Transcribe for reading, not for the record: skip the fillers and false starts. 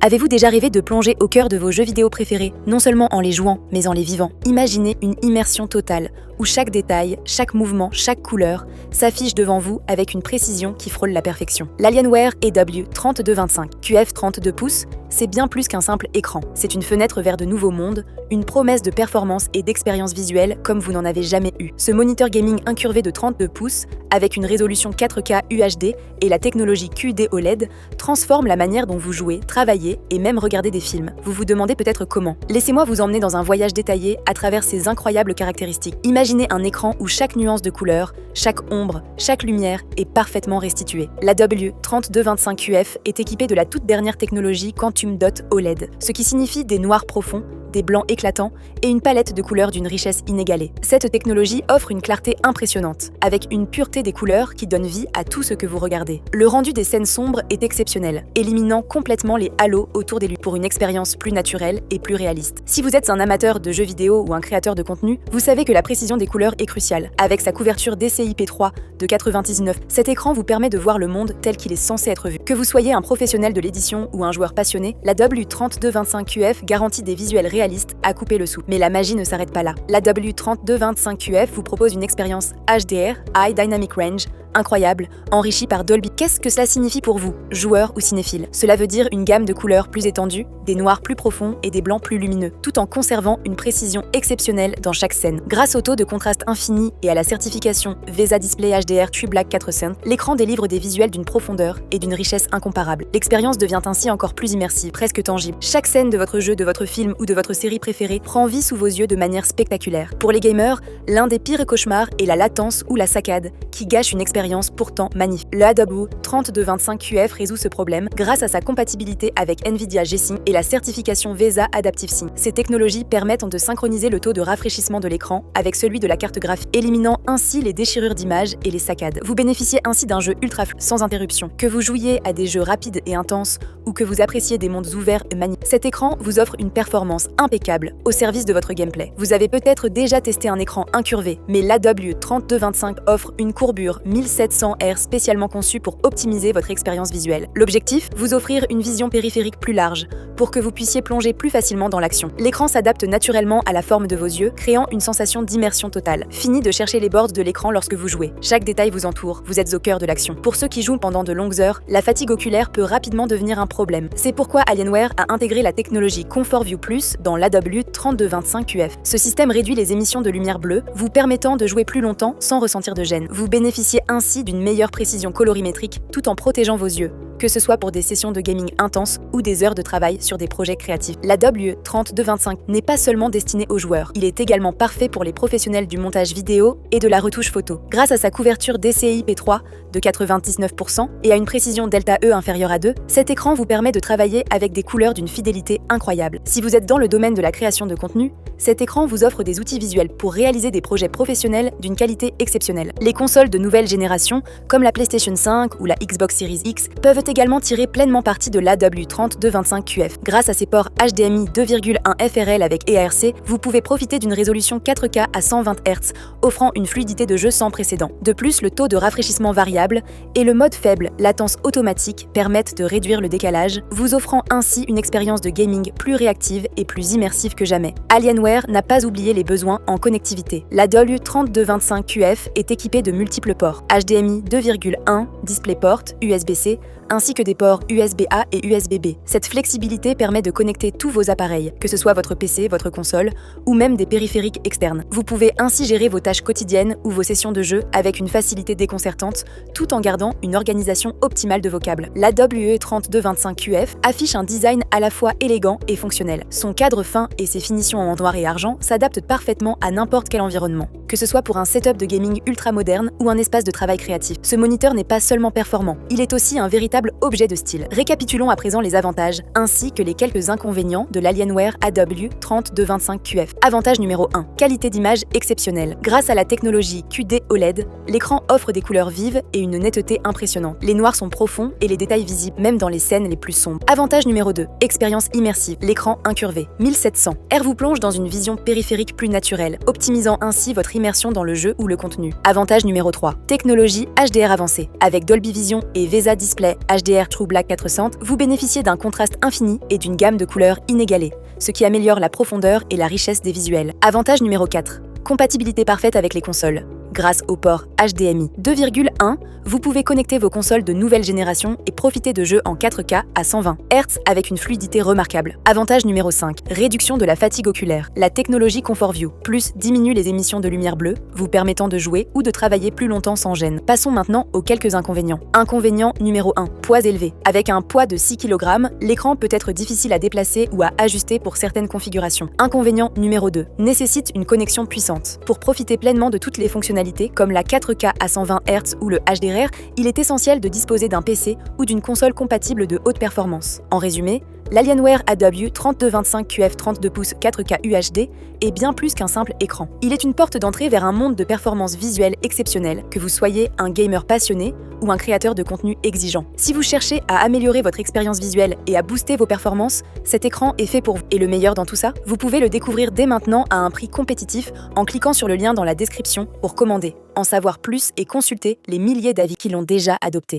Avez-vous déjà rêvé de plonger au cœur de vos jeux vidéo préférés, non seulement en les jouant, mais en les vivant? Imaginez une immersion totale, où chaque détail, chaque mouvement, chaque couleur s'affiche devant vous avec une précision qui frôle la perfection. L'Alienware EW3225 QF 32 pouces, c'est bien plus qu'un simple écran. C'est une fenêtre vers de nouveaux mondes, une promesse de performance et d'expérience visuelle comme vous n'en avez jamais eu. Ce moniteur gaming incurvé de 32 pouces, avec une résolution 4K UHD et la technologie QD OLED, transforme la manière dont vous jouez, travaillez et même regardez des films. Vous vous demandez peut-être comment. Laissez-moi vous emmener dans un voyage détaillé à travers ces incroyables caractéristiques. Imaginez un écran où chaque nuance de couleur, chaque ombre, chaque lumière est parfaitement restituée. La W3225 QF est équipée de la toute dernière technologie Quantum Dot OLED, ce qui signifie des noirs profonds, des blancs éclatants et une palette de couleurs d'une richesse inégalée. Cette technologie offre une clarté impressionnante, avec une pureté des couleurs qui donne vie à tout ce que vous regardez. Le rendu des scènes sombres est exceptionnel, éliminant complètement les halos autour des lumières pour une expérience plus naturelle et plus réaliste. Si vous êtes un amateur de jeux vidéo ou un créateur de contenu, vous savez que la précision des couleurs est cruciale. Avec sa couverture DCI-P3 de 99, cet écran vous permet de voir le monde tel qu'il est censé être vu. Que vous soyez un professionnel de l'édition ou un joueur passionné, la W3225 QF garantit des visuels réaliste à couper le souffle. Mais la magie ne s'arrête pas là. La W3225 QF vous propose une expérience HDR, High Dynamic Range, incroyable, enrichie par Dolby. Qu'est-ce que cela signifie pour vous, joueur ou cinéphile? Cela veut dire une gamme de couleurs plus étendue, des noirs plus profonds et des blancs plus lumineux, tout en conservant une précision exceptionnelle dans chaque scène. Grâce au taux de contraste infini et à la certification VESA Display HDR True Black 400, l'écran délivre des visuels d'une profondeur et d'une richesse incomparables. L'expérience devient ainsi encore plus immersive, presque tangible. Chaque scène de votre jeu, de votre film ou de votre série préférée prend vie sous vos yeux de manière spectaculaire. Pour les gamers, l'un des pires cauchemars est la latence ou la saccade, qui gâche une expérience pourtant magnifique. Le AW3225 QF résout ce problème grâce à sa compatibilité avec NVIDIA G-Sync et la certification VESA Adaptive Sync. Ces technologies permettent de synchroniser le taux de rafraîchissement de l'écran avec celui de la carte graphique, éliminant ainsi les déchirures d'images et les saccades. Vous bénéficiez ainsi d'un jeu ultra fluide, sans interruption. Que vous jouiez à des jeux rapides et intenses ou que vous appréciez des mondes ouverts et magnifiques, cet écran vous offre une performance impeccable au service de votre gameplay. Vous avez peut-être déjà testé un écran incurvé, mais l'AW3225 offre une courbure 1700 Hz spécialement conçue pour optimiser votre expérience visuelle. L'objectif, vous offrir une vision périphérique plus large, pour que vous puissiez plonger plus facilement dans l'action. L'écran s'adapte naturellement à la forme de vos yeux, créant une sensation d'immersion totale. Fini de chercher les bords de l'écran lorsque vous jouez. Chaque détail vous entoure, vous êtes au cœur de l'action. Pour ceux qui jouent pendant de longues heures, la fatigue oculaire peut rapidement devenir un problème. C'est pourquoi Alienware a intégré la technologie Comfort View Plus dans l'AW3225 QF. Ce système réduit les émissions de lumière bleue, vous permettant de jouer plus longtemps sans ressentir de gêne. Vous bénéficiez ainsi d'une meilleure précision colorimétrique tout en protégeant vos yeux, que ce soit pour des sessions de gaming intenses ou des heures de travail sur des projets créatifs. La W3225 n'est pas seulement destinée aux joueurs, il est également parfait pour les professionnels du montage vidéo et de la retouche photo. Grâce à sa couverture DCI-P3 de 99% et à une précision Delta E inférieure à 2, cet écran vous permet de travailler avec des couleurs d'une fidélité incroyable. Si vous êtes dans le domaine de la création de contenu, cet écran vous offre des outils visuels pour réaliser des projets professionnels d'une qualité exceptionnelle. Les consoles de nouvelle génération, comme la PlayStation 5 ou la Xbox Series X, peuvent également tirer pleinement parti de l'AW3225 QF. Grâce à ses ports HDMI 2.1 FRL avec EARC, vous pouvez profiter d'une résolution 4K à 120 Hz, offrant une fluidité de jeu sans précédent. De plus, le taux de rafraîchissement variable et le mode faible latence automatique permettent de réduire le décalage, vous offrant ainsi une expérience de gaming plus réactive et plus immersive que jamais. Alienware n'a pas oublié les besoins en connectivité. La W3225 QF est équipée de multiples ports HDMI 2.1, DisplayPort, USB-C, ainsi que des ports USB-A et USB-B. Cette flexibilité permet de connecter tous vos appareils, que ce soit votre PC, votre console, ou même des périphériques externes. Vous pouvez ainsi gérer vos tâches quotidiennes ou vos sessions de jeu avec une facilité déconcertante, tout en gardant une organisation optimale de vos câbles. La WE3225 QF affiche un design à la fois élégant et fonctionnel. Son cadre fin et ses finitions en noir et argent s'adaptent parfaitement à n'importe quel environnement, que ce soit pour un setup de gaming ultra moderne ou un espace de travail créatif. Ce moniteur n'est pas seulement performant, il est aussi un véritable objet de style. Récapitulons à présent les avantages ainsi que les quelques inconvénients de l'Alienware AW3225 QF. Avantage numéro 1. Qualité d'image exceptionnelle. Grâce à la technologie QD OLED, l'écran offre des couleurs vives et une netteté impressionnante. Les noirs sont profonds et les détails visibles même dans les scènes les plus sombres. Avantage numéro 2. Expérience immersive. L'écran incurvé. 1700. R vous plonge dans une vision périphérique plus naturelle, optimisant ainsi votre immersion dans le jeu ou le contenu. Avantage numéro 3. Technologie HDR avancée. Avec Dolby Vision et VESA Display HDR True Black 400, vous bénéficiez d'un contraste infini et d'une gamme de couleurs inégalée, ce qui améliore la profondeur et la richesse des visuels. Avantage numéro 4. Compatibilité parfaite avec les consoles. Grâce au port HDMI 2,1, vous pouvez connecter vos consoles de nouvelle génération et profiter de jeux en 4K à 120 Hz avec une fluidité remarquable. Avantage numéro 5. Réduction de la fatigue oculaire. La technologie ComfortView Plus diminue les émissions de lumière bleue, vous permettant de jouer ou de travailler plus longtemps sans gêne. Passons maintenant aux quelques inconvénients. Inconvénient numéro 1. Poids élevé. Avec un poids de 6 kg, l'écran peut être difficile à déplacer ou à ajuster pour certaines configurations. Inconvénient numéro 2. Nécessite une connexion puissante. Pour profiter pleinement de toutes les fonctionnalités comme la 4K à 120 Hz ou le HDR, il est essentiel de disposer d'un PC ou d'une console compatible de haute performance. En résumé, l'Alienware Adobe 3225 QF 32 pouces 4K UHD est bien plus qu'un simple écran. Il est une porte d'entrée vers un monde de performance visuelle exceptionnelle, que vous soyez un gamer passionné ou un créateur de contenu exigeant. Si vous cherchez à améliorer votre expérience visuelle et à booster vos performances, cet écran est fait pour vous. Et le meilleur dans tout ça, vous pouvez le découvrir dès maintenant à un prix compétitif en cliquant sur le lien dans la description pour commander, en savoir plus et consulter les milliers d'avis qui l'ont déjà adopté.